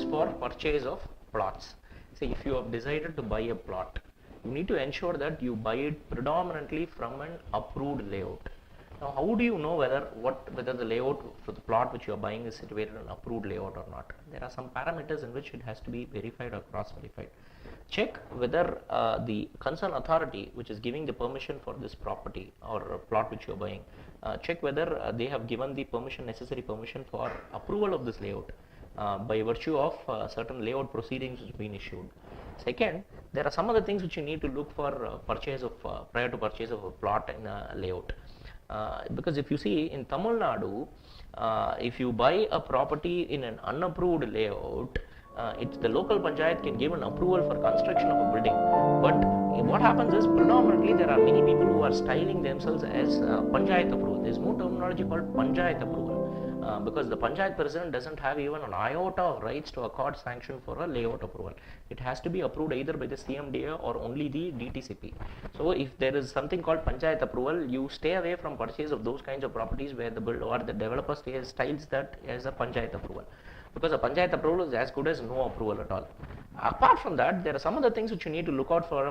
is for purchase of plots. See, if you have decided to buy a plot, you need to ensure that you buy it predominantly from an approved layout. Now, how do you know whether the layout for the plot which you are buying is situated in an approved layout or not? There are some parameters in which it has to be verified or cross-verified. Check whether the concerned authority which is giving the permission for this property or plot which you are buying, check whether they have given the necessary permission for approval of this layout by virtue of certain layout proceedings which have been issued. Second, there are some other things which you need to look for prior to purchase of a plot in a layout. Because if you see in Tamil Nadu, if you buy a property in an unapproved layout, it's the local panchayat can give an approval for construction of a building. But what happens is predominantly there are many people who are styling themselves as panchayat approval. There is no terminology called panchayat approval. Because the panchayat president doesn't have even an iota of rights to accord sanction for a layout approval. It has to be approved either by the CMDA or only the DTCP. So if there is something called panchayat approval, you stay away from purchase of those kinds of properties where the builder or the developer styles that as a panchayat approval. Because a panchayat approval is as good as no approval at all. Apart from that, there are some other things which you need to look out for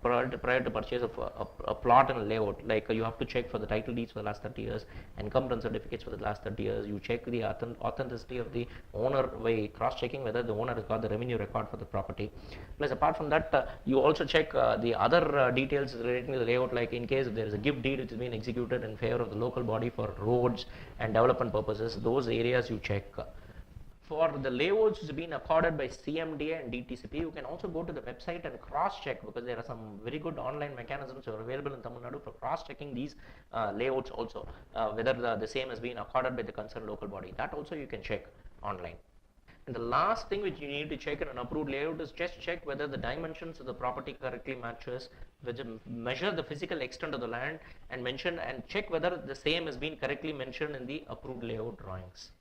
prior to purchase of a plot and a layout. Like you have to check for the title deeds for the last 30 years, encumbrance certificates for the last 30 years. You check the authenticity of the owner by cross-checking whether the owner has got the revenue record for the property. Plus, apart from that, you also check the other details relating to the layout, like in case there is a gift deed which has been executed in favor of the local body for roads and development purposes. Those areas you check. For the layouts which have been accorded by CMDA and DTCP, you can also go to the website and cross-check, because there are some very good online mechanisms that are available in Tamil Nadu for cross-checking these layouts also, whether the same has been accorded by the concerned local body. That also you can check online. And the last thing which you need to check in an approved layout is just check whether the dimensions of the property correctly matches, measure the physical extent of the land and check whether the same has been correctly mentioned in the approved layout drawings.